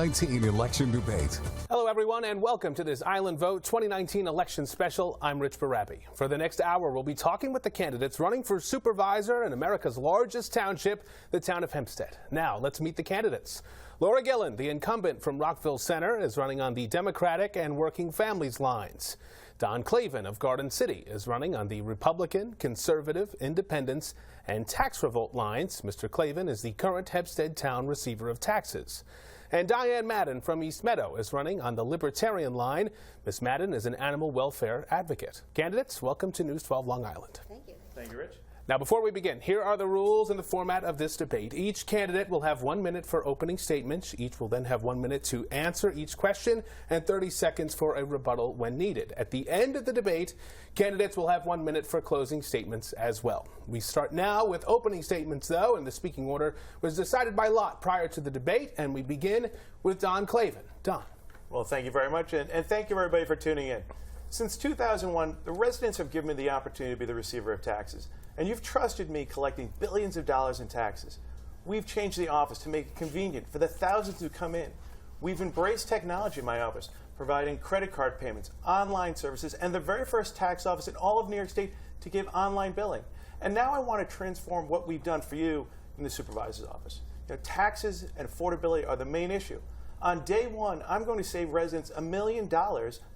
2019 election debate. Hello, everyone, and welcome to this Island Vote 2019 election special. I'm Rich Barabi. For the next hour, we'll be talking with the candidates running for supervisor in America's largest township, the town of Hempstead. Now, let's meet the candidates. Laura Gillen, the incumbent from Rockville Center, is running on the Democratic and Working Families lines. Don Clavin of Garden City is running on the Republican, Conservative, Independence, and Tax Revolt lines. Mr. Clavin is the current Hempstead Town Receiver of Taxes. And Diane Madden from East Meadow is running on the Libertarian line. Ms. Madden is an animal welfare advocate. Candidates, welcome to News 12 Long Island. Thank you. Thank you, Rich. Now, before we begin, here are the rules and the format of this debate. Each candidate will have 1 minute for opening statements. Each will then have 1 minute to answer each question and 30 seconds for a rebuttal when needed. At the end of the debate, candidates will have 1 minute for closing statements as well. We start now with opening statements, though, and the speaking order was decided by lot prior to the debate, and we begin with Don Clavin. Don. Well, thank you very much, and thank you, everybody, for tuning in. Since 2001, the residents have given me the opportunity to be the receiver of taxes. And you've trusted me collecting billions of dollars in taxes. We've changed the office to make it convenient for the thousands who come in. We've embraced technology in my office, providing credit card payments, online services, and the very first tax office in all of New York State to give online billing. And now I want to transform what we've done for you in the supervisor's office. You know, taxes and affordability are the main issue. On day one, I'm going to save residents $1 million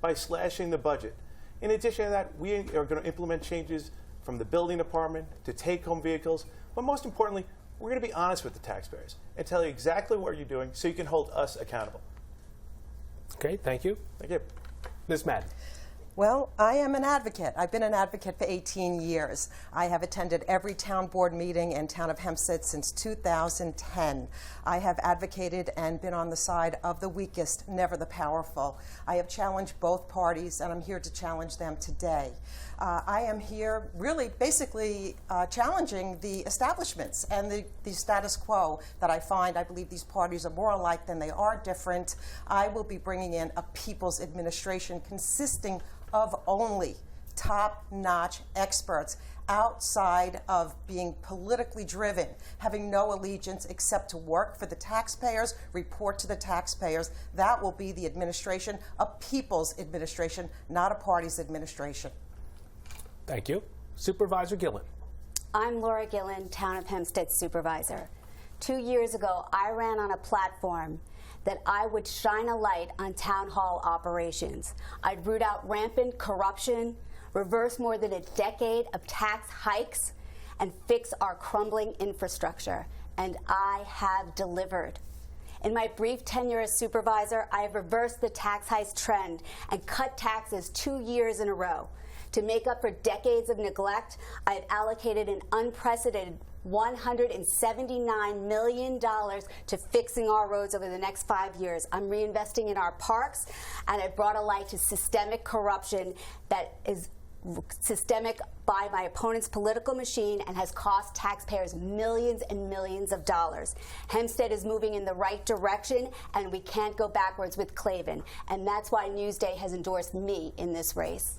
by slashing the budget. In addition to that, we are going to implement changes from the building department to take-home vehicles. But most importantly, we're going to be honest with the taxpayers and tell you exactly what you're doing so you can hold us accountable. Okay, thank you. Thank you. Ms. Madden. Well, I am an advocate. I've been an advocate for 18 years. I have attended every town board meeting in town of Hempstead since 2010. I have advocated and been on the side of the weakest, never the powerful. I have challenged both parties, and I'm here to challenge them today. I am here really basically challenging the establishments and the status quo that I find. I believe these parties are more alike than they are different. I will be bringing in a people's administration consisting of only top-notch experts outside of being politically driven, having no allegiance except to work for the taxpayers, report to the taxpayers. That will be the administration, a people's administration, not a party's administration. Thank you. Supervisor Gillen. I'm Laura Gillen, Town of Hempstead Supervisor. 2 years ago, I ran on a platform that I would shine a light on town hall operations. I'd root out rampant corruption, reverse more than a decade of tax hikes, and fix our crumbling infrastructure. And I have delivered. In my brief tenure as supervisor, I have reversed the tax hike trend and cut taxes 2 years in a row. To make up for decades of neglect, I have allocated an unprecedented $179 million to fixing our roads over the next 5 years. I'm reinvesting in our parks, and I brought a light to systemic corruption that is systemic by my opponent's political machine and has cost taxpayers millions and millions of dollars. Hempstead is moving in the right direction, and we can't go backwards with Clavin. And that's why Newsday has endorsed me in this race.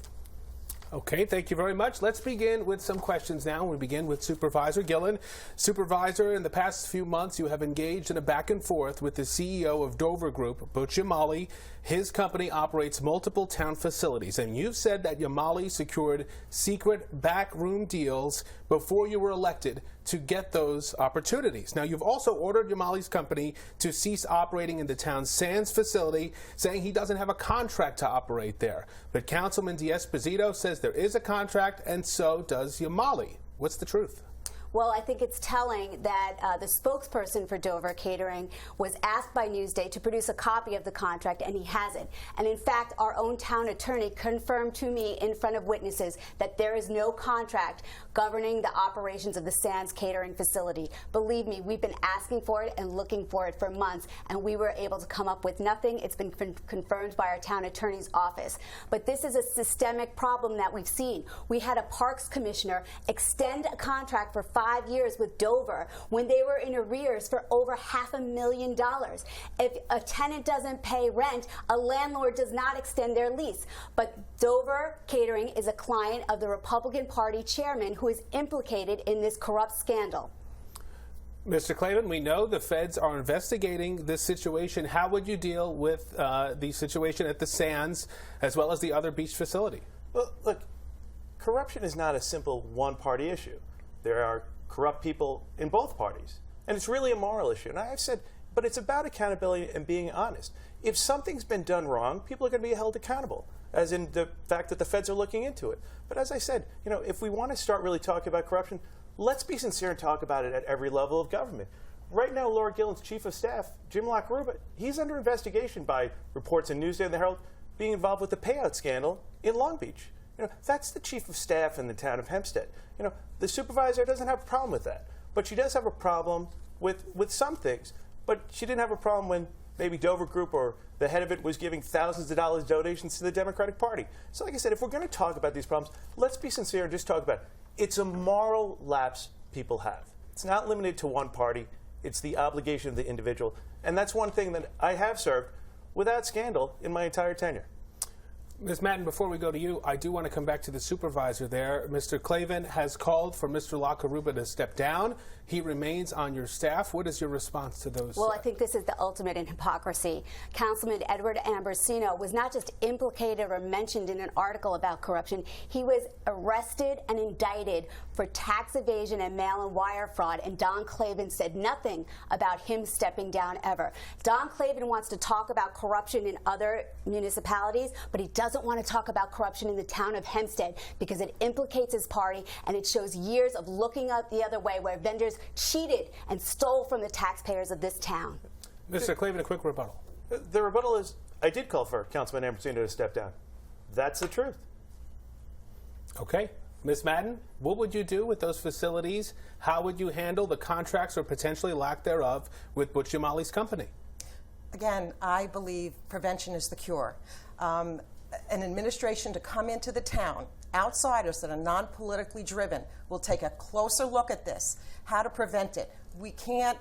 Okay, thank you very much. Let's begin with some questions now. We begin with Supervisor Gillen. Supervisor, in the past few months, you have engaged in a back and forth with the CEO of Dover Group, Butch Yamali. His company operates multiple town facilities, and you've said that Yamali secured secret backroom deals before you were elected to get those opportunities. Now, you've also ordered Yamali's company to cease operating in the town's Sands facility, saying he doesn't have a contract to operate there. But Councilman D'Esposito says there is a contract, and so does Yamali. What's the truth? Well, I think it's telling that the spokesperson for Dover Catering was asked by Newsday to produce a copy of the contract, and he hasn't. And in fact, our own town attorney confirmed to me in front of witnesses that there is no contract governing the operations of the Sands Catering facility. Believe me, we've been asking for it and looking for it for months, and we were able to come up with nothing. It's been confirmed by our town attorney's office. But this is a systemic problem that we've seen. We had a parks commissioner extend a contract for 5 years with Dover when they were in arrears for over $500,000. If a tenant doesn't pay rent, a landlord does not extend their lease. But Dover Catering is a client of the Republican Party chairman who is implicated in this corrupt scandal. Mr. Clavin, we know the feds are investigating this situation. How would you deal with the situation at the Sands as well as the other beach facility? Well, look, corruption is not a simple one-party issue. There are corrupt people in both parties, and it's really a moral issue. And I've said, but it's about accountability and being honest. If something's been done wrong, people are going to be held accountable, as in the fact that the feds are looking into it. But as I said, if we want to start really talking about corruption, let's be sincere and talk about it at every level of government. Right now, Laura Gillen's chief of staff, Jim Lockeruba, he's under investigation by reports in Newsday and the Herald being involved with the payout scandal in Long Beach. That's the chief of staff in the town of Hempstead. The supervisor doesn't have a problem with that, but she does have a problem with some things. But she didn't have a problem when maybe Dover Group or the head of it was giving thousands of dollars donations to the Democratic Party. So like I said, if we're going to talk about these problems, let's be sincere and just talk about it. It's a moral lapse people have. It's not limited to one party. It's the obligation of the individual. And that's one thing that I have served without scandal in my entire tenure. Ms. Madden, before we go to you, I do want to come back to the supervisor there. Mr. Clavin has called for Mr. Lockeruba to step down. He remains on your staff. What is your response to those? Well, I think this is the ultimate in hypocrisy. Councilman Edward Ambrosino was not just implicated or mentioned in an article about corruption. He was arrested and indicted for tax evasion and mail-and wire fraud, and Don Clavin said nothing about him stepping down ever. Don Clavin wants to talk about corruption in other municipalities, but he doesn't want to talk about corruption in the town of Hempstead because it implicates his party and it shows years of looking out the other way where vendors cheated and stole from the taxpayers of this town. Mr. Clavin, a quick rebuttal. The rebuttal is, I did call for Councilman Ambrosino to step down. That's the truth. Okay. Ms. Madden, what would you do with those facilities? How would you handle the contracts or potentially lack thereof with Butch Yamali's company? Again, I believe prevention is the cure. An administration to come into the town, outsiders that are non-politically driven, will take a closer look at this, how to prevent it. We can't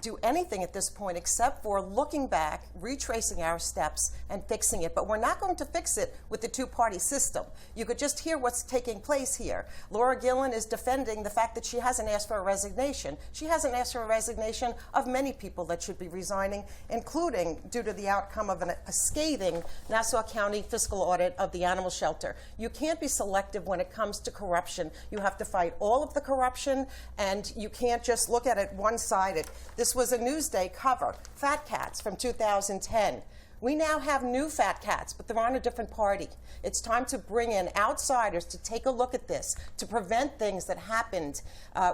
do anything at this point except for looking back, retracing our steps, and fixing it. But we're not going to fix it with the two-party system. You could just hear what's taking place here. Laura Gillen is defending the fact that she hasn't asked for a resignation. She hasn't asked for a resignation of many people that should be resigning, including due to the outcome of a scathing Nassau County fiscal audit of the animal shelter. You can't be selective when it comes to corruption. You have to fight all of the corruption, and you can't just look at it one-sided. This was a Newsday cover, Fat Cats from 2010. We now have new Fat Cats, but they're on a different party. It's time to bring in outsiders to take a look at this, to prevent things that happened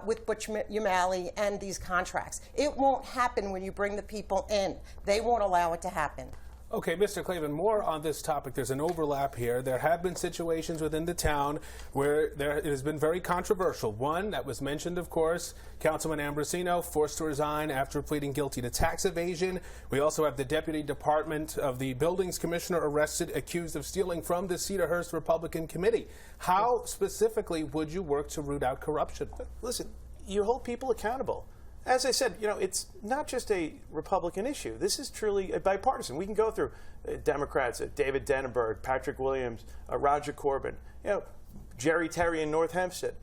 with Butch Yamali and these contracts. It won't happen when you bring the people in. They won't allow it to happen. Okay, Mr. Clavin, more on this topic. There's an overlap here. There have been situations within the town where it has been very controversial. One that was mentioned, of course, Councilman Ambrosino forced to resign after pleading guilty to tax evasion. We also have the Deputy Department of the Buildings Commissioner arrested, accused of stealing from the Cedarhurst Republican Committee. How specifically would you work to root out corruption? Listen, you hold people accountable. As I said, it's not just a Republican issue. This is truly a bipartisan. We can go through Democrats, David Denenberg, Patrick Williams, Roger Corbin, Jerry Terry in North Hempstead.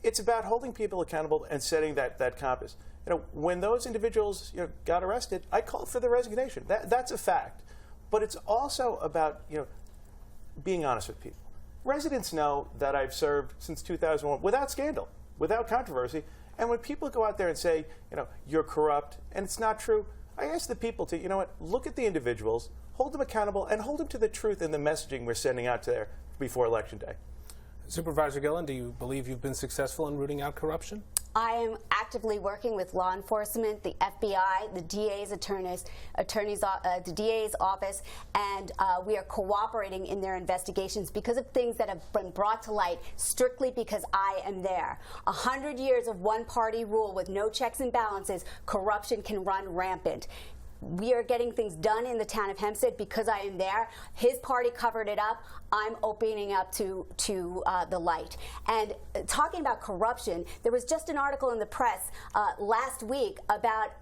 It's about holding people accountable and setting that compass. When those individuals got arrested, I called for their resignation. That's a fact. But it's also about being honest with people. Residents know that I've served since 2001 without scandal, without controversy. And when people go out there and say, you're corrupt, and it's not true, I ask the people to, look at the individuals, hold them accountable, and hold them to the truth in the messaging we're sending out there before Election Day. Supervisor Gillen, do you believe you've been successful in rooting out corruption? I am actively working with law enforcement, the FBI, the DA's the DA's office, and we are cooperating in their investigations because of things that have been brought to light strictly because I am there. 100 years of one-party rule with no checks and balances, corruption can run rampant. We are getting things done in the town of Hempstead because I am there. His party covered it up. I'm opening up to the light. And talking about corruption, there was just an article in the press last week about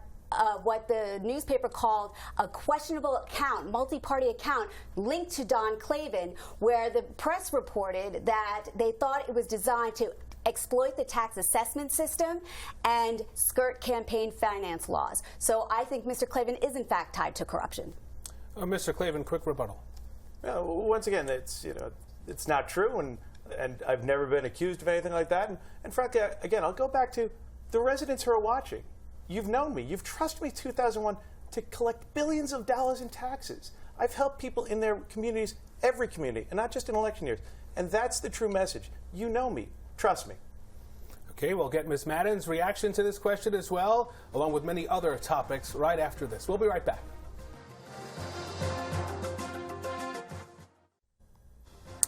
what the newspaper called a questionable account, multi-party account, linked to Don Clavin, where the press reported that they thought it was designed to exploit the tax assessment system, and skirt campaign finance laws. So I think Mr. Clavin is in fact tied to corruption. Mr. Clavin, quick rebuttal. Once again, it's not true, and I've never been accused of anything like that. And frankly, again, I'll go back to the residents who are watching. You've known me. You've trusted me 2001 to collect billions of dollars in taxes. I've helped people in their communities, every community, and not just in election years. And that's the true message. You know me. Trust me. Okay, we'll get Ms. Madden's reaction to this question as well, along with many other topics right after this. We'll be right back.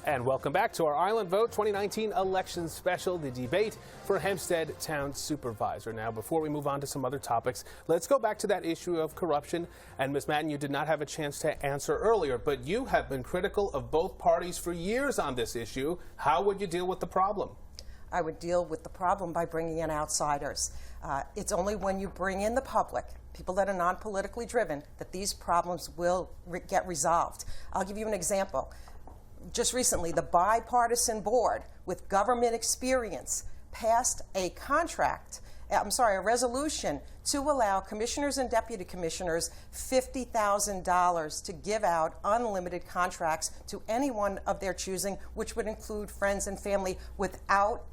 And welcome back to our Island Vote 2019 election special, the debate for Hempstead Town Supervisor. Now, before we move on to some other topics, let's go back to that issue of corruption. And Ms. Madden, you did not have a chance to answer earlier, but you have been critical of both parties for years on this issue. How would you deal with the problem? I would deal with the problem by bringing in outsiders. It's only when you bring in the public, people that are non-politically driven, that these problems will get resolved. I'll give you an example. Just recently, the bipartisan board with government experience passed a resolution to allow commissioners and deputy commissioners $50,000 to give out unlimited contracts to anyone of their choosing, which would include friends and family, without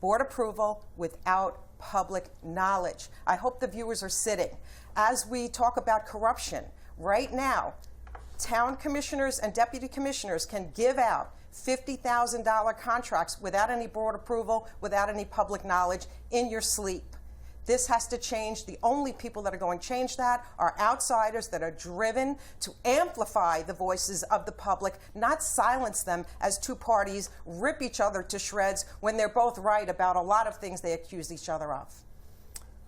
board approval, without public knowledge. I hope the viewers are sitting. As we talk about corruption, right now, town commissioners and deputy commissioners can give out $50,000 contracts without any board approval, without any public knowledge, in your sleep. This has to change. The only people that are going to change that are outsiders that are driven to amplify the voices of the public, not silence them as two parties rip each other to shreds when they're both right about a lot of things they accuse each other of.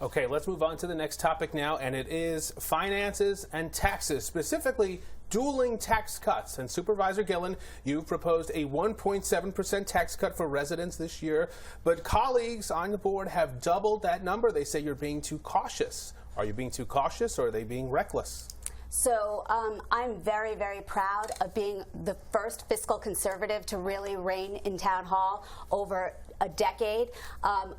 Okay, let's move on to the next topic now, and it is finances and taxes, specifically dueling tax cuts. And Supervisor Gillen, you've proposed a 1.7% tax cut for residents this year, but colleagues on the board have doubled that number. They say you're being too cautious. Are you being too cautious, or are they being reckless? So I'm very, very proud of being the first fiscal conservative to really reign in town hall over a decade.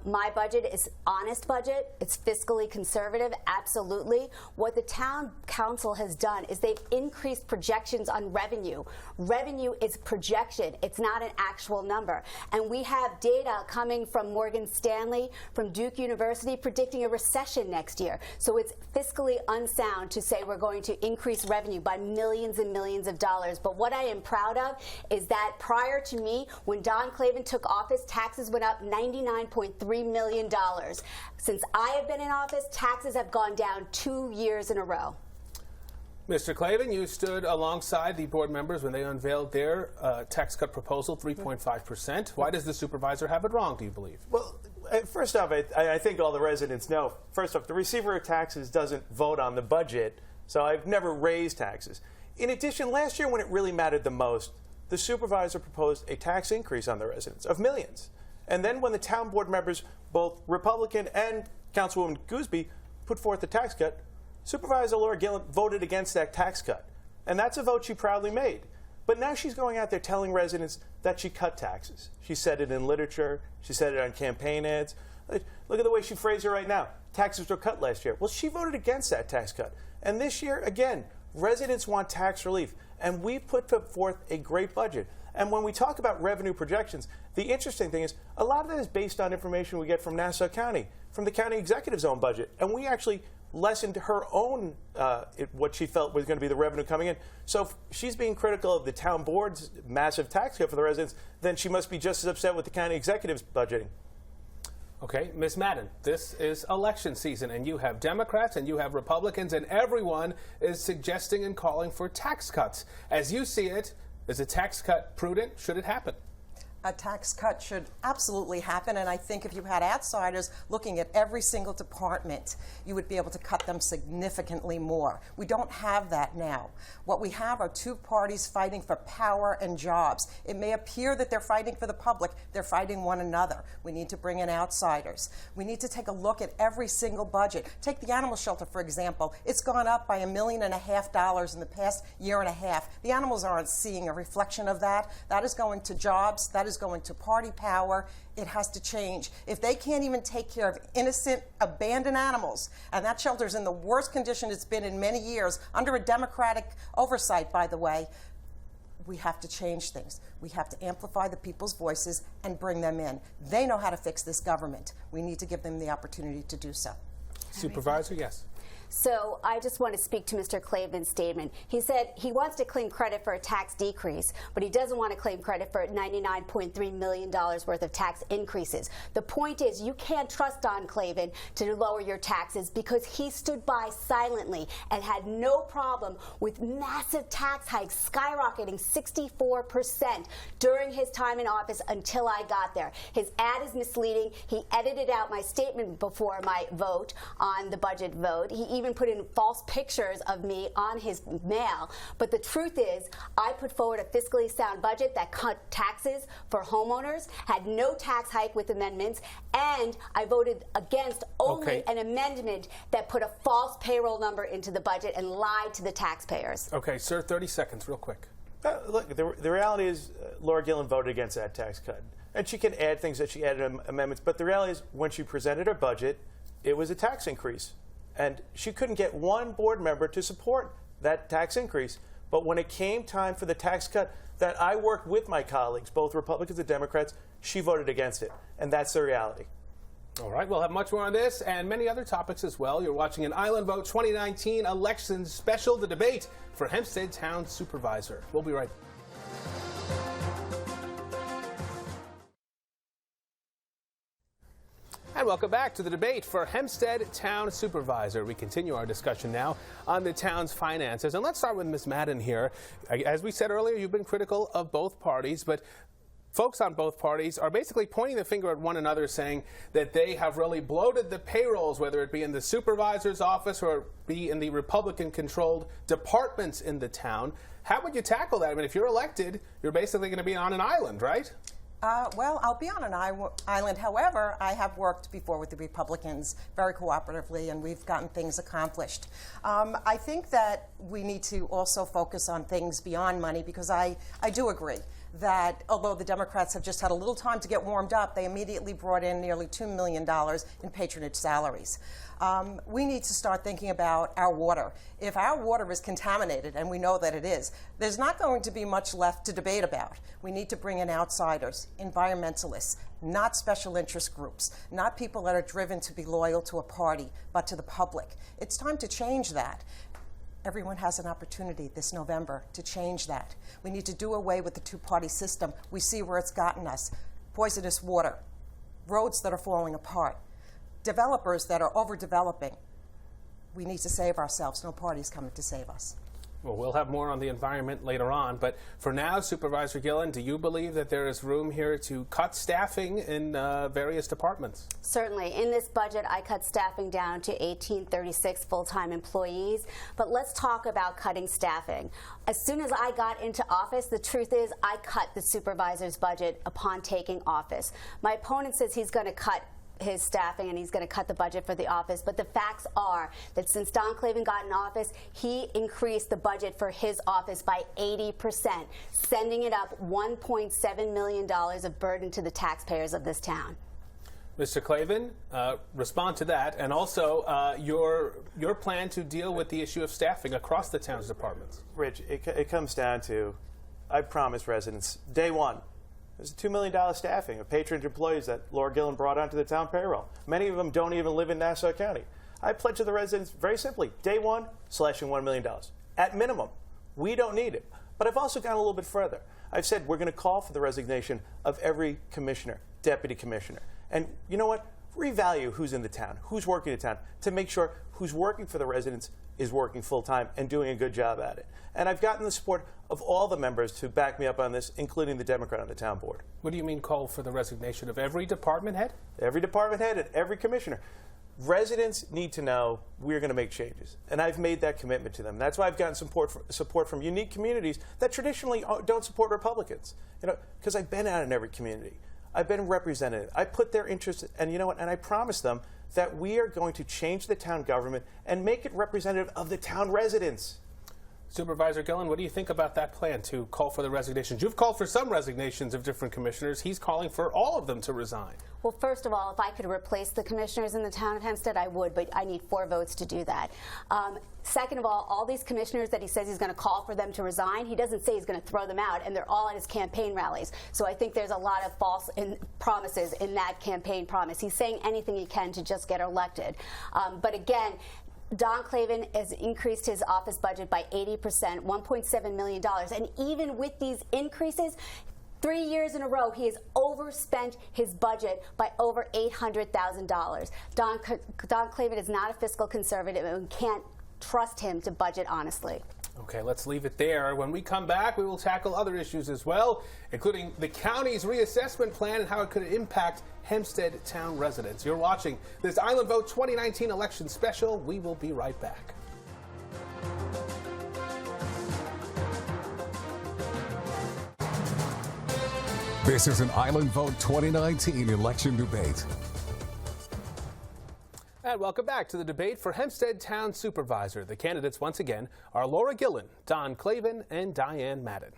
My budget is honest budget. It's fiscally conservative, absolutely. What the town council has done is they've increased projections on revenue. Revenue is projection. It's not an actual number. And we have data coming from Morgan Stanley, from Duke University, predicting a recession next year. So it's fiscally unsound to say we're going to increase revenue by millions and millions of dollars. But what I am proud of is that prior to me, when Don Clavin took office, taxes went up $99.3 million. Since I have been in office, taxes have gone down 2 years in a row. Mr. Clavin, you stood alongside the board members when they unveiled their tax cut proposal, 3.5%. Why does the supervisor have it wrong, do you believe? Well, first off, I think all the residents know. First off, the receiver of taxes doesn't vote on the budget, so I've never raised taxes. In addition, last year when it really mattered the most, the supervisor proposed a tax increase on the residents of millions. And then when the town board members, both Republican and Councilwoman Gooseby, put forth the tax cut, Supervisor Laura Gillen voted against that tax cut. And that's a vote she proudly made. But now she's going out there telling residents that she cut taxes. She said it in literature. She said it on campaign ads. Look at the way she phrased it right now. Taxes were cut last year. Well, she voted against that tax cut. And this year, again, residents want tax relief. And we put forth a great budget. And when we talk about revenue projections, the interesting thing is a lot of that is based on information we get from Nassau County, from the county executive's own budget. And we actually lessened her own, what she felt was going to be the revenue coming in. So if she's being critical of the town board's massive tax cut for the residents, then she must be just as upset with the county executive's budgeting. Okay, Ms. Madden, this is election season, and you have Democrats and you have Republicans, and everyone is suggesting and calling for tax cuts. As you see it, is a tax cut prudent? Should it happen? A tax cut should absolutely happen, and I think if you had outsiders looking at every single department, you would be able to cut them significantly more. We don't have that now. What we have are two parties fighting for power and jobs. It may appear that they're fighting for the public. They're fighting one another. We need to bring in outsiders. We need to take a look at every single budget. Take the animal shelter, for example. It's gone up by $1.5 million in the past year and a half. The animals aren't seeing a reflection of that. That is going to jobs. That is is going to party power. It has to change. If they can't even take care of innocent, abandoned animals, and that shelter's in the worst condition it's been in many years, under a Democratic oversight, by the way, we have to change things. We have to amplify the people's voices and bring them in. They know how to fix this government. We need to give them the opportunity to do so. Supervisor, yes. So I just want to speak to Mr. Clavin's statement. He said he wants to claim credit for a tax decrease, but he doesn't want to claim credit for $99.3 million worth of tax increases. The point is, you can't trust Don Clavin to lower your taxes because he stood by silently and had no problem with massive tax hikes skyrocketing 64% during his time in office until I got there. His ad is misleading. He edited out my statement before my vote on the budget vote. He even put in false pictures of me on his mail. But the truth is, I put forward a fiscally sound budget that cut taxes for homeowners, had no tax hike with amendments, and I voted against only an amendment that put a false payroll number into the budget and lied to the taxpayers. Okay, sir, 30 seconds, real quick. Look, the reality is Laura Gillen voted against that tax cut. And she can add things that she added amendments, but the reality is when she presented her budget, it was a tax increase. And she couldn't get one board member to support that tax increase. But when it came time for the tax cut that I worked with my colleagues, both Republicans and Democrats, she voted against it. And that's the reality. All right, we'll have much more on this and many other topics as well. You're watching an Island Vote 2019 election special, the debate for Hempstead Town Supervisor. We'll be right back. And welcome back to the debate for Hempstead Town Supervisor. We continue our discussion now on the town's finances. And let's start with Ms. Madden here. As we said earlier, you've been critical of both parties, but folks on both parties are basically pointing the finger at one another, saying that they have really bloated the payrolls, whether it be in the supervisor's office or be in the Republican-controlled departments in the town. How would you tackle that? I mean, if you're elected, you're basically going to be on an island, right? Well, I'll be on an island. However, I have worked before with the Republicans very cooperatively, and we've gotten things accomplished. I think that we need to also focus on things beyond money, because I do agree that although the Democrats have just had a little time to get warmed up, they immediately brought in nearly $2 million in patronage salaries. We need to start thinking about our water. If our water is contaminated, and we know that it is, there's not going to be much left to debate about. We need to bring in outsiders, environmentalists, not special interest groups, not people that are driven to be loyal to a party, but to the public. It's time to change that. Everyone has an opportunity this November to change that. We need to do away with the two-party system. We see where it's gotten us. Poisonous water, roads that are falling apart, developers that are overdeveloping. We need to save ourselves. No party's coming to save us. Well, we'll have more on the environment later on, but for now, Supervisor Gillen, do you believe that there is room here to cut staffing in various departments? Certainly. In this budget, I cut staffing down to 1,836 full-time employees, but let's talk about cutting staffing. As soon as I got into office, the truth is I cut the supervisor's budget upon taking office. My opponent says he's going to cut his staffing and he's going to cut the budget for the office, but the facts are that since Don Clavin got in office, he increased the budget for his office by 80%, sending it up $1.7 million of burden to the taxpayers of this town. Mr. Clavin, respond to that, and also your plan to deal with the issue of staffing across the town's departments. Rich, it comes down to, I promised residents, day one, there's $2 million staffing of patronage employees that Laura Gillen brought onto the town payroll. Many of them don't even live in Nassau County. I pledge to the residents very simply, day one, slashing $1 million. At minimum, we don't need it. But I've also gone a little bit further. I've said we're going to call for the resignation of every commissioner, deputy commissioner. And you know what? Revalue who's in the town, who's working in the town, to make sure who's working for the residents is working full-time and doing a good job at it. And I've gotten the support of all the members to back me up on this, including the Democrat on the town board. What do you mean call for the resignation of every department head? Every department head and every commissioner. Residents need to know we're going to make changes, and I've made that commitment to them. That's why I've gotten support from unique communities that traditionally don't support Republicans. You know, because I've been out in every community. I've been represented. I put their interests, and you know what? And I promised them that we are going to change the town government and make it representative of the town residents. Supervisor Gillen, what do you think about that plan to call for the resignations? You've called for some resignations of different commissioners. He's calling for all of them to resign. Well, first of all, if I could replace the commissioners in the town of Hempstead, I would, but I need 4 votes to do that. Second of all these commissioners that he says he's going to call for them to resign, he doesn't say he's going to throw them out, and they're all at his campaign rallies. So I think there's a lot of false promises in that campaign promise. He's saying anything he can to just get elected. But again, Don Clavin has increased his office budget by 80%, $1.7 million. And even with these increases, 3 years in a row, he has overspent his budget by over $800,000. Don Clavin is not a fiscal conservative, and we can't trust him to budget honestly. Okay, let's leave it there. When we come back, we will tackle other issues as well, including the county's reassessment plan and how it could impact Hempstead town residents. You're watching this Island Vote 2019 election special. We will be right back. This is an Island Vote 2019 election debate. And welcome back to the debate for Hempstead Town Supervisor. The candidates once again are Laura Gillen, Don Clavin, and Diane Madden.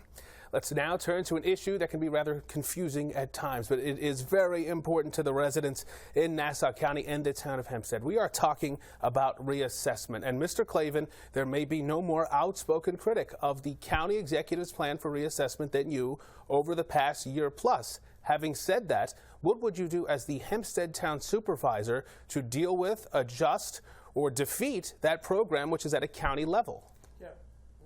Let's now turn to an issue that can be rather confusing at times, but it is very important to the residents in Nassau County and the town of Hempstead. We are talking about reassessment. And Mr. Clavin, there may be no more outspoken critic of the county executive's plan for reassessment than you over the past year plus. Having said that, what would you do as the Hempstead Town Supervisor to deal with, adjust, or defeat that program, which is at a county level? Yeah,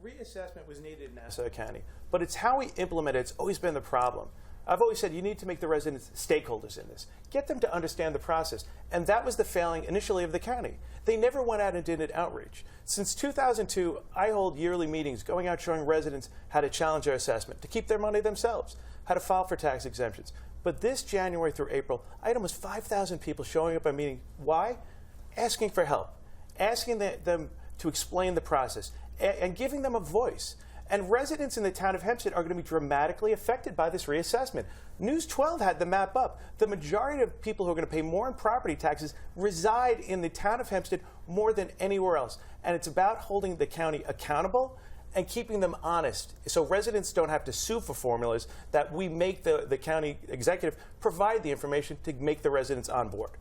reassessment was needed in Nassau County, but it's how we implement it. It's always been the problem. I've always said you need to make the residents stakeholders in this. Get them to understand the process. And that was the failing initially of the county. They never went out and did an outreach. Since 2002, I hold yearly meetings going out showing residents how to challenge their assessment, to keep their money themselves, how to file for tax exemptions. But this January through April, I had almost 5,000 people showing up at meetings. Why? Asking for help, asking them to explain the process, and giving them a voice. And residents in the town of Hempstead are going to be dramatically affected by this reassessment. News 12 had the map up. The majority of people who are going to pay more in property taxes reside in the town of Hempstead more than anywhere else. And it's about holding the county accountable and keeping them honest, so residents don't have to sue for formulas, that we make the county executive provide the information to make the residents on board.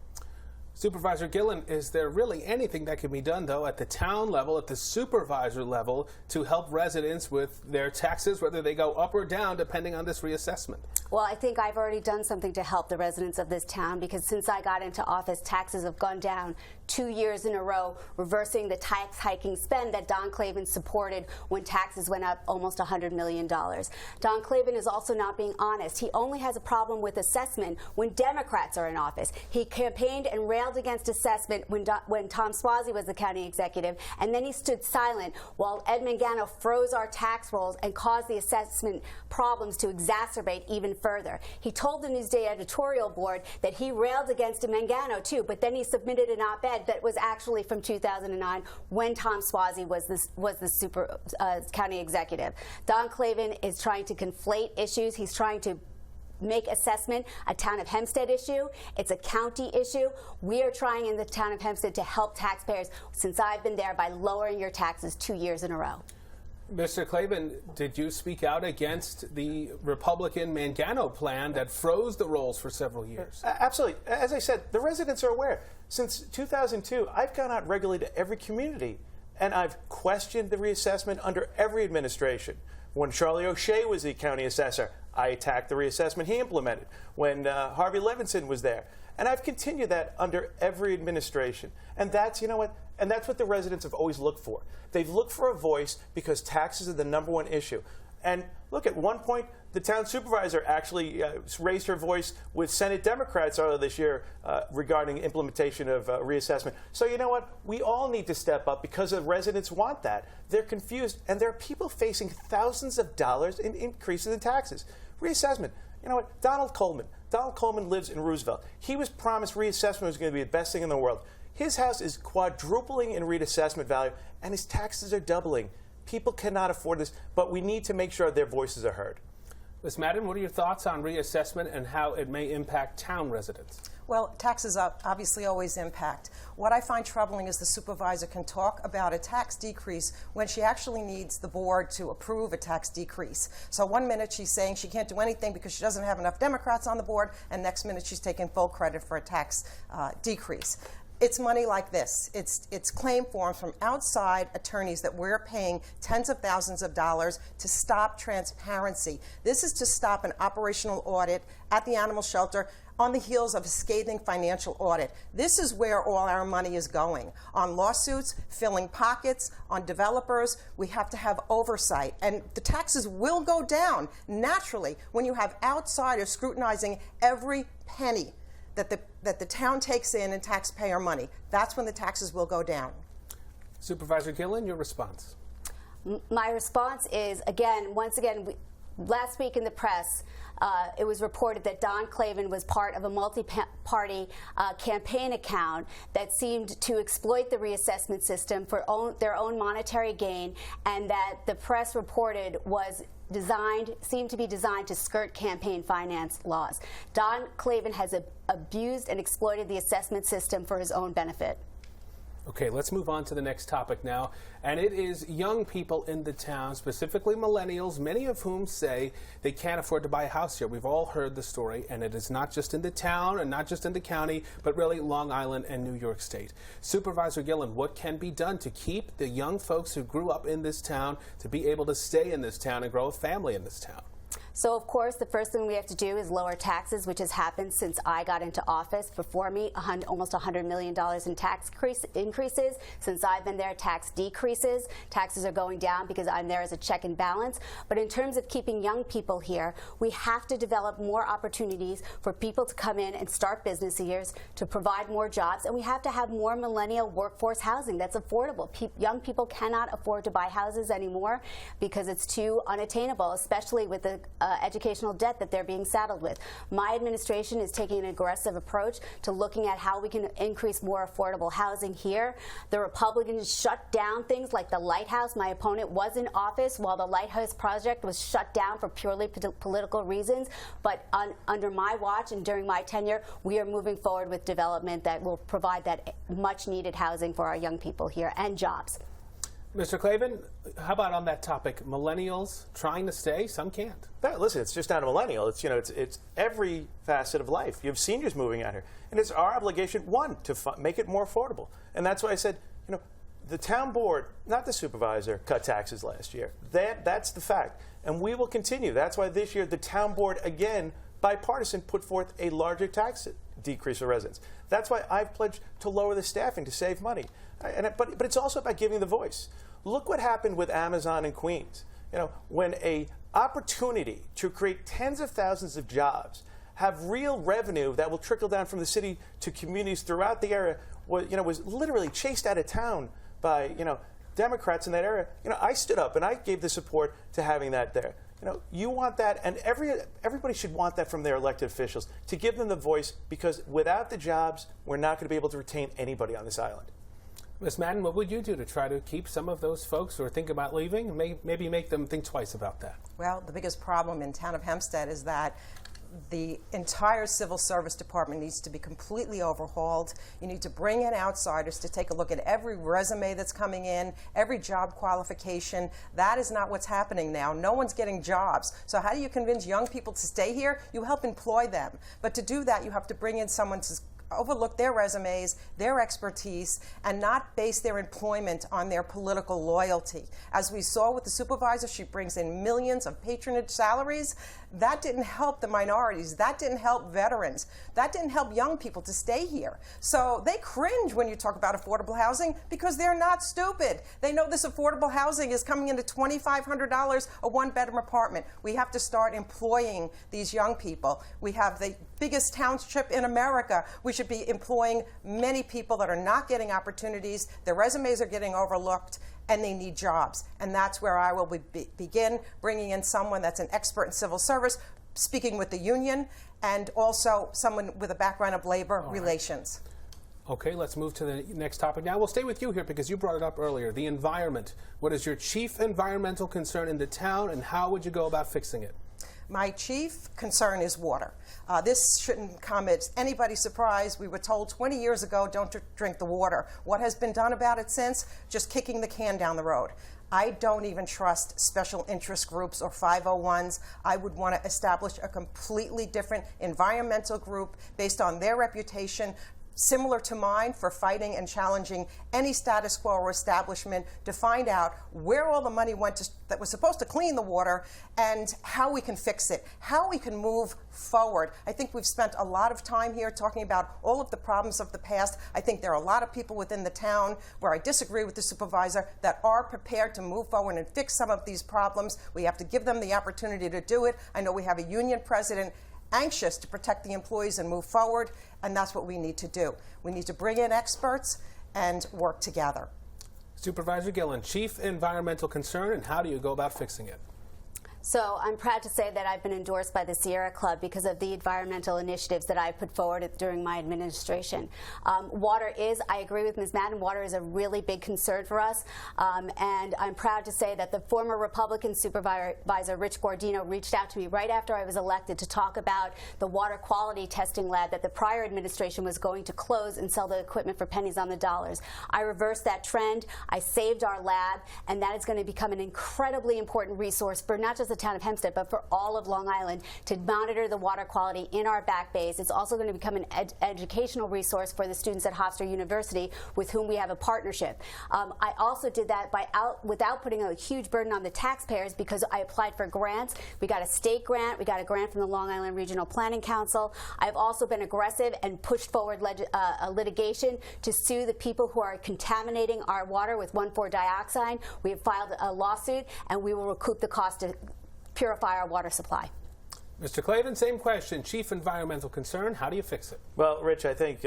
Supervisor Gillen, is there really anything that can be done, though, at the town level, at the supervisor level, to help residents with their taxes, whether they go up or down, depending on this reassessment? Well, I think I've already done something to help the residents of this town, because since I got into office, taxes have gone down 2 years in a row, reversing the tax hiking spend that Don Clavin supported when taxes went up almost $100 million. Don Clavin is also not being honest. He only has a problem with assessment when Democrats are in office. He campaigned and railed against assessment when Tom Swazi was the county executive, and then he stood silent while Ed Mangano froze our tax rolls and caused the assessment problems to exacerbate even further. He told the Newsday editorial board that he railed against Mangano too, but then he submitted an op-ed that was actually from 2009 when Tom Swazi was the county executive. Don Clavin is trying to conflate issues. He's trying to make assessment a town of Hempstead issue. It's a county issue. We are trying in the town of Hempstead to help taxpayers since I've been there by lowering your taxes 2 years in a row. Mr. Clavin, did you speak out against the Republican Mangano plan that froze the rolls for several years? Absolutely. As I said, the residents are aware. Since 2002, I've gone out regularly to every community, and I've questioned the reassessment under every administration. When Charlie O'Shea was the county assessor, I attacked the reassessment he implemented. When Harvey Levinson was there. And I've continued that under every administration. And that's, you know what, and that's what the residents have always looked for. They've looked for a voice because taxes are the #1 issue. And look, at one point, the town supervisor actually raised her voice with Senate Democrats earlier this year regarding implementation of reassessment. So you know what? We all need to step up because the residents want that. They're confused, and there are people facing thousands of dollars in increases in taxes. Reassessment. You know what? Donald Coleman lives in Roosevelt. He was promised reassessment was going to be the best thing in the world. His house is quadrupling in reassessment value, and his taxes are doubling. People cannot afford this, but we need to make sure their voices are heard. Ms. Madden, what are your thoughts on reassessment and how it may impact town residents? Well, taxes obviously always impact. What I find troubling is the supervisor can talk about a tax decrease when she actually needs the board to approve a tax decrease. So one minute she's saying she can't do anything because she doesn't have enough Democrats on the board, and next minute she's taking full credit for a tax decrease. It's money like this. It's claim forms from outside attorneys that we're paying tens of thousands of dollars to stop transparency. This is to stop an operational audit at the animal shelter on the heels of a scathing financial audit. This is where all our money is going. On lawsuits, filling pockets, on developers. We have to have oversight. And the taxes will go down naturally when you have outsiders scrutinizing every penny that the town takes in taxpayer money. That's when the taxes will go down. Supervisor Gillen, your response. My response is, once again, last week in the press, it was reported that Don Clavin was part of a multi-party campaign account that seemed to exploit the reassessment system for their own monetary gain, and that the press reported seemed to be designed to skirt campaign finance laws. Don Clavin has abused and exploited the assessment system for his own benefit. Okay, let's move on to the next topic now, and it is young people in the town, specifically millennials, many of whom say they can't afford to buy a house here. We've all heard the story, and it is not just in the town and not just in the county, but really Long Island and New York State. Supervisor Gillen, what can be done to keep the young folks who grew up in this town to be able to stay in this town and grow a family in this town? So, of course, the first thing we have to do is lower taxes, which has happened since I got into office. Before me, almost $100 million in tax increases. Since I've been there, tax decreases. Taxes are going down because I'm there as a check and balance. But in terms of keeping young people here, we have to develop more opportunities for people to come in and start businesses, to provide more jobs, and we have to have more millennial workforce housing that's affordable. Young people cannot afford to buy houses anymore because it's too unattainable, especially with the educational debt that they're being saddled with. My administration is taking an aggressive approach to looking at how we can increase more affordable housing here. The Republicans shut down things like the Lighthouse. My opponent was in office while the Lighthouse project was shut down for purely political reasons. But under my watch and during my tenure, we are moving forward with development that will provide that much needed housing for our young people here and jobs. Mr. Clavin, how about on that topic? Millennials trying to stay, some can't. Listen, it's just not a millennial. It's every facet of life. You have seniors moving out here, and it's our obligation, one, to make it more affordable. And that's why I said, the town board, not the supervisor, cut taxes last year. That's the fact, and we will continue. That's why this year the town board, again, bipartisan, put forth a larger tax decrease for residents. That's why I've pledged to lower the staffing to save money. But it's also about giving the voice. Look what happened with Amazon in Queens. When a opportunity to create tens of thousands of jobs, have real revenue that will trickle down from the city to communities throughout the area, was literally chased out of town by Democrats in that area. I stood up and I gave the support to having that there. You want that, and everybody should want that from their elected officials, to give them the voice, because without the jobs, we're not going to be able to retain anybody on this island. Ms. Madden, what would you do to try to keep some of those folks who are thinking about leaving, and maybe make them think twice about that? Well, the biggest problem in town of Hempstead is that the entire civil service department needs to be completely overhauled. You need to bring in outsiders to take a look at every resume that's coming in, every job qualification. That is not what's happening now. No one's getting jobs. So how do you convince young people to stay here? You help employ them. But to do that, you have to bring in someone to overlook their resumes, their expertise, and not base their employment on their political loyalty. As we saw with the supervisor, she brings in millions of patronage salaries. That didn't help the minorities. That didn't help veterans. That didn't help young people to stay here. So they cringe when you talk about affordable housing because they're not stupid. They know this affordable housing is coming into $2,500 a one-bedroom apartment. We have to start employing these young people. We have the biggest township in America. We should be employing many people that are not getting opportunities. Their resumes are getting overlooked, and they need jobs. And that's where I will begin, bringing in someone that's an expert in civil service, speaking with the union, and also someone with a background of labor relations. Okay, let's move to the next topic now. We'll stay with you here because you brought it up earlier, the environment. What is your chief environmental concern in the town, and how would you go about fixing it? My chief concern is water. This shouldn't come as anybody's surprise. We were told 20 years ago, don't drink the water. What has been done about it since? Just kicking the can down the road. I don't even trust special interest groups or 501s. I would want to establish a completely different environmental group based on their reputation, similar to mine, for fighting and challenging any status quo or establishment, to find out where all the money went to, that was supposed to clean the water, and how we can fix it, how we can move forward. I think we've spent a lot of time here talking about all of the problems of the past. I think there are a lot of people within the town where I disagree with the supervisor that are prepared to move forward and fix some of these problems. We have to give them the opportunity to do it. I know we have a union president anxious to protect the employees and move forward, and that's what we need to do. We need to bring in experts and work together. Supervisor Gillen, chief environmental concern, and how do you go about fixing it? So I'm proud to say that I've been endorsed by the Sierra Club because of the environmental initiatives that I put forward during my administration. Water is, I agree with Ms. Madden, water is a really big concern for us. And I'm proud to say that the former Republican supervisor, Rich Guardino, reached out to me right after I was elected to talk about the water quality testing lab that the prior administration was going to close and sell the equipment for pennies on the dollars. I reversed that trend. I saved our lab, and that is going to become an incredibly important resource for not just the town of Hempstead, but for all of Long Island, to monitor the water quality in our back bays. It's also going to become an educational resource for the students at Hofstra University, with whom we have a partnership. I also did that without putting a huge burden on the taxpayers, because I applied for grants. We got a state grant. We got a grant from the Long Island Regional Planning Council. I've also been aggressive and pushed forward a litigation to sue the people who are contaminating our water with 1,4-dioxide. We have filed a lawsuit, and we will recoup the cost to purify our water supply. Mr. Clavin, same question. Chief environmental concern, how do you fix it? Well, Rich, I think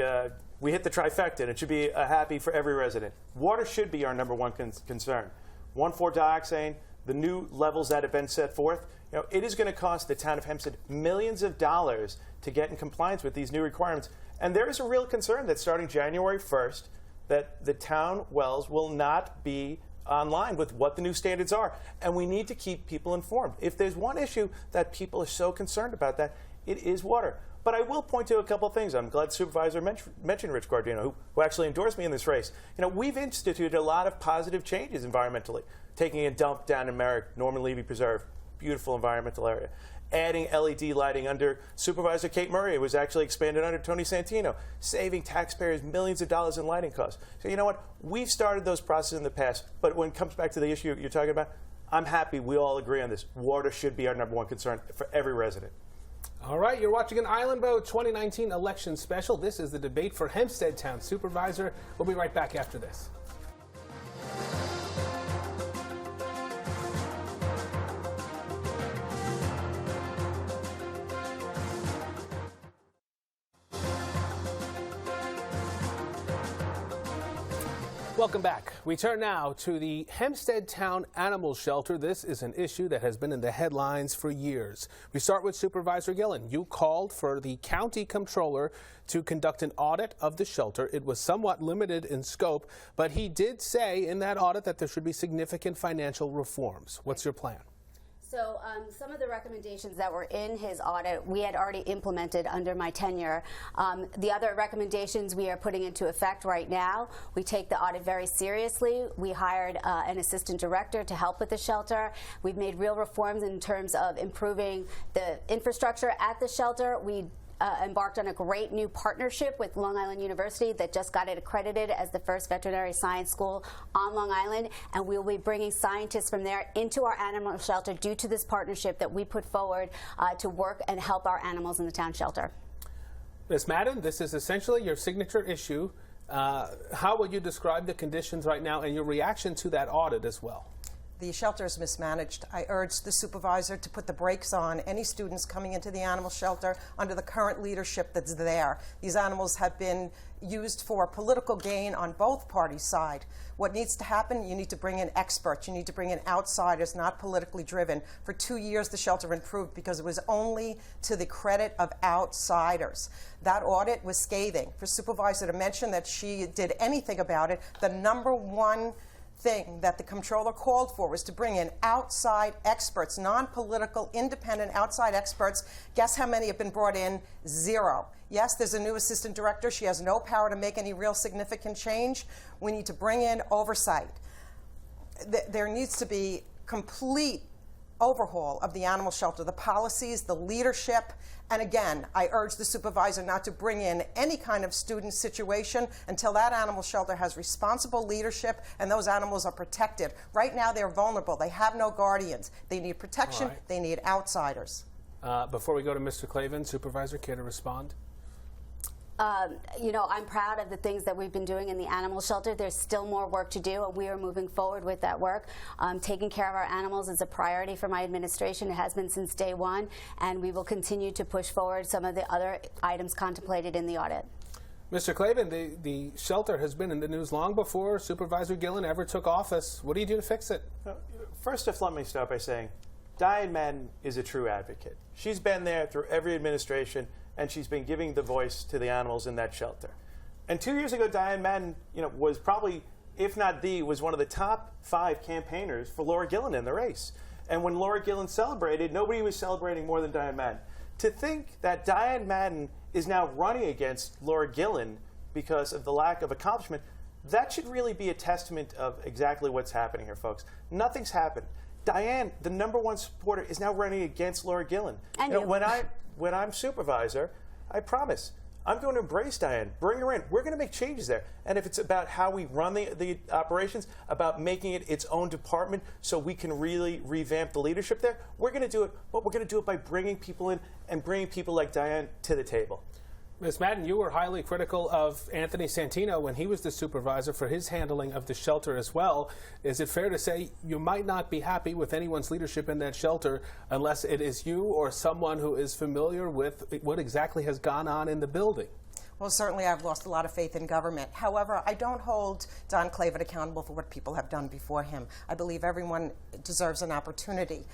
we hit the trifecta, and it should be happy for every resident. Water should be our number one concern. 1,4-dioxane, the new levels that have been set forth, it is going to cost the town of Hempstead millions of dollars to get in compliance with these new requirements. And there is a real concern that starting January 1st, that the town wells will not be online with what the new standards are. And we need to keep people informed. If there's one issue that people are so concerned about, that it is water. But I will point to a couple of things. I'm glad the supervisor mentioned Rich Guardino, who actually endorsed me in this race. We've instituted a lot of positive changes environmentally. Taking a dump down in Merrick, Norman Levy Preserve, beautiful environmental area. Adding LED lighting under Supervisor Kate Murray. It was actually expanded under Tony Santino, saving taxpayers millions of dollars in lighting costs. So you know what? We've started those processes in the past, but when it comes back to the issue you're talking about, I'm happy we all agree on this. Water should be our number one concern for every resident. All right, you're watching an Island Vote 2019 election special. This is the debate for Hempstead Town Supervisor. We'll be right back after this. Welcome back. We turn now to the Hempstead Town Animal Shelter. This is an issue that has been in the headlines for years. We start with Supervisor Gillen. You called for the county comptroller to conduct an audit of the shelter. It was somewhat limited in scope, but he did say in that audit that there should be significant financial reforms. What's your plan? So some of the recommendations that were in his audit we had already implemented under my tenure. The other recommendations we are putting into effect right now. We take the audit very seriously. We hired an assistant director to help with the shelter. We've made real reforms in terms of improving the infrastructure at the shelter. We embarked on a great new partnership with Long Island University that just got it accredited as the first veterinary science school on Long Island, and we will be bringing scientists from there into our animal shelter due to this partnership that we put forward to work and help our animals in the town shelter. Ms. Madden, this is essentially your signature issue. How would you describe the conditions right now and your reaction to that audit as well? The shelter is mismanaged. I urge the supervisor to put the brakes on any students coming into the animal shelter under the current leadership that's there. These animals have been used for political gain on both parties' side. What needs to happen, you need to bring in experts. You need to bring in outsiders, not politically driven. For 2 years, the shelter improved because it was only to the credit of outsiders. That audit was scathing. For supervisor to mention that she did anything about it, the number one thing that the comptroller called for was to bring in outside experts, non-political, independent outside experts. Guess how many have been brought in? 0. Yes, there's a new assistant director. She has no power to make any real significant change. We need to bring in oversight. There needs to be complete overhaul of the animal shelter, the policies, the leadership. And again, I urge the supervisor not to bring in any kind of student situation until that animal shelter has responsible leadership and those animals are protected. Right now, they're vulnerable. They have no guardians. They need protection. Right. They need outsiders. Before we go to Mr. Clavin, Supervisor, care to respond? You know, I'm proud of the things that we've been doing in the animal shelter. There's still more work to do, and we are moving forward with that work. Taking care of our animals is a priority for my administration. It has been since day one, and we will continue to push forward some of the other items contemplated in the audit. Mr. Clavin, the shelter has been in the news long before Supervisor Gillen ever took office. What do you do to fix it? First off, let me start by saying Diane Madden is a true advocate. She's been there through every administration, and she's been giving the voice to the animals in that shelter. And 2 years ago, Diane Madden, was probably, if not was one of the top 5 campaigners for Laura Gillen in the race. And when Laura Gillen celebrated, nobody was celebrating more than Diane Madden. To think that Diane Madden is now running against Laura Gillen because of the lack of accomplishment, that should really be a testament of exactly what's happening here, folks. Nothing's happened. Diane, the #1 supporter, is now running against Laura Gillen. And When I'm supervisor, I promise I'm going to embrace Diane, bring her in. We're going to make changes there. And if it's about how we run the operations, about making it its own department so we can really revamp the leadership there, we're going to do it. But we're going to do it by bringing people in and bringing people like Diane to the table. Ms. Madden, you were highly critical of Anthony Santino when he was the supervisor for his handling of the shelter as well. Is it fair to say you might not be happy with anyone's leadership in that shelter unless it is you or someone who is familiar with what exactly has gone on in the building? Well, certainly I've lost a lot of faith in government. However, I don't hold Don Clavin accountable for what people have done before him. I believe everyone deserves an opportunity.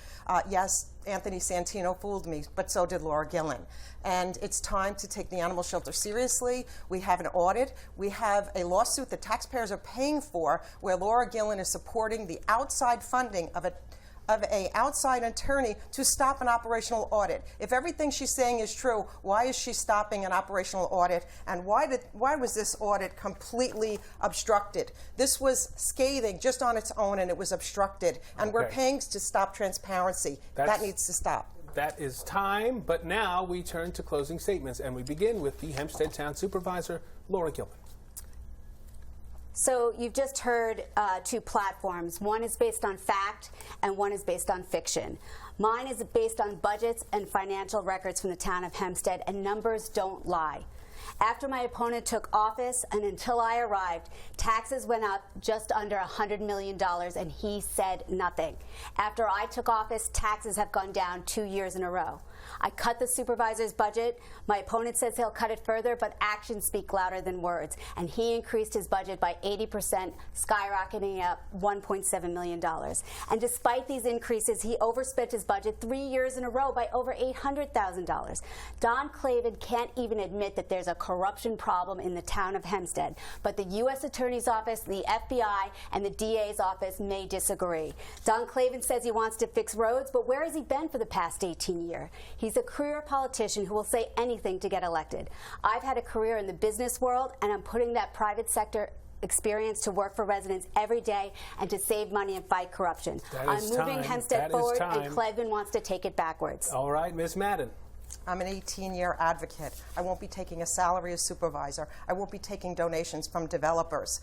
Yes, Anthony Santino fooled me, but so did Laura Gillen. And it's time to take the animal shelter seriously. We have an audit. We have a lawsuit that taxpayers are paying for where Laura Gillen is supporting the outside funding of an outside attorney to stop an operational audit. If everything she's saying is true, why is she stopping an operational audit? And why was this audit completely obstructed? This was scathing just on its own, and it was obstructed. And we're paying to stop transparency. That needs to stop. That is time, but now we turn to closing statements, and we begin with the Hempstead Town Supervisor, Laura Gillen. So you've just heard 2 platforms. One is based on fact and one is based on fiction. Mine is based on budgets and financial records from the town of Hempstead, and numbers don't lie. After my opponent took office and until I arrived, taxes went up just under $100 million, and he said nothing. After I took office, taxes have gone down 2 years in a row. I cut the supervisor's budget. My opponent says he'll cut it further, but actions speak louder than words. And he increased his budget by 80%, skyrocketing up $1.7 million. And despite these increases, he overspent his budget 3 years in a row by over $800,000. Don Clavin can't even admit that there's a corruption problem in the town of Hempstead. But the U.S. Attorney's Office, the FBI, and the DA's office may disagree. Don Clavin says he wants to fix roads, but where has he been for the past 18 years? He's a career politician who will say anything to get elected. I've had a career in the business world, and I'm putting that private sector experience to work for residents every day and to save money and fight corruption. I'm moving Hempstead forward, and Clavin wants to take it backwards. All right, Ms. Madden. I'm an 18-year advocate. I won't be taking a salary as supervisor. I won't be taking donations from developers.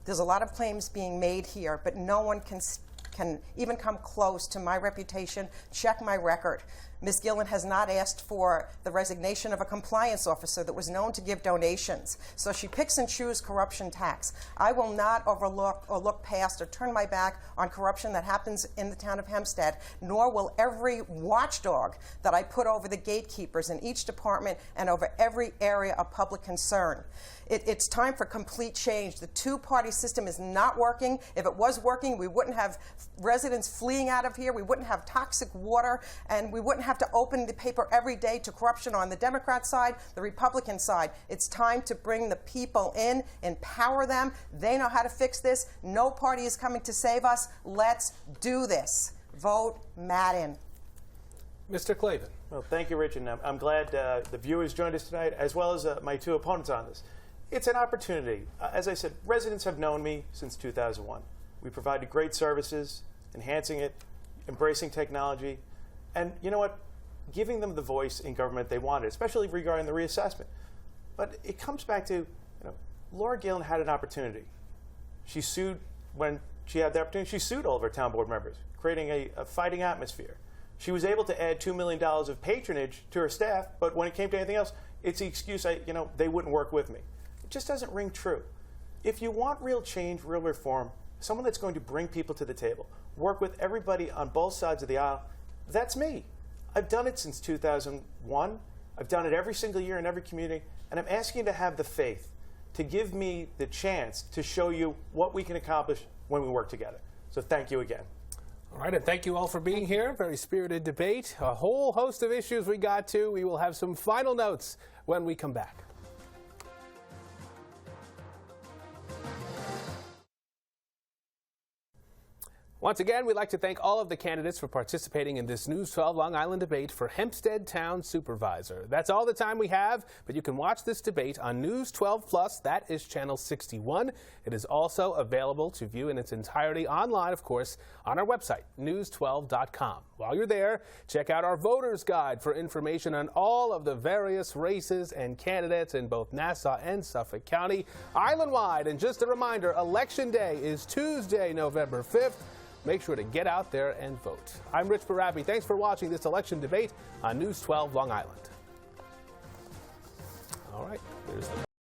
There's a lot of claims being made here, but no one can even come close to my reputation. Check my record. Ms. Gillen has not asked for the resignation of a compliance officer that was known to give donations. So she picks and chooses corruption tax. I will not overlook or look past or turn my back on corruption that happens in the town of Hempstead, nor will every watchdog that I put over the gatekeepers in each department and over every area of public concern. It's time for complete change. The two-party system is not working. If it was working, we wouldn't have residents fleeing out of here. We wouldn't have toxic water, and we wouldn't have to open the paper every day to corruption on the Democrat side, the Republican side. It's time to bring the people in, empower them. They know how to fix this. No party is coming to save us. Let's do this. Vote Madden. Mr. Clavin. Well, thank you, Rich, and I'm glad the viewers joined us tonight, as well as my two opponents on this. It's an opportunity. As I said, residents have known me since 2001. We provided great services, enhancing it, embracing technology, and you know what? Giving them the voice in government they wanted, especially regarding the reassessment. But it comes back to, Laura Gillen had an opportunity. She sued when she had the opportunity. She sued all of her town board members, creating a fighting atmosphere. She was able to add $2 million of patronage to her staff, but when it came to anything else, it's the excuse, they wouldn't work with me. It just doesn't ring true. If you want real change, real reform, someone that's going to bring people to the table, work with everybody on both sides of the aisle, that's me. I've done it since 2001. I've done it every single year in every community, and I'm asking you to have the faith to give me the chance to show you what we can accomplish when we work together. So thank you again. All right, and thank you all for being here. Very spirited debate. A whole host of issues we got to. We will have some final notes when we come back. Once again, we'd like to thank all of the candidates for participating in this News 12 Long Island debate for Hempstead Town Supervisor. That's all the time we have, but you can watch this debate on News 12 Plus. That is channel 61. It is also available to view in its entirety online, of course, on our website, news12.com. While you're there, check out our voters guide for information on all of the various races and candidates in both Nassau and Suffolk County, island-wide. And just a reminder, Election Day is Tuesday, November 5th. Make sure to get out there and vote. I'm Rich Barabi. Thanks for watching this election debate on News 12 Long Island. All right, there's the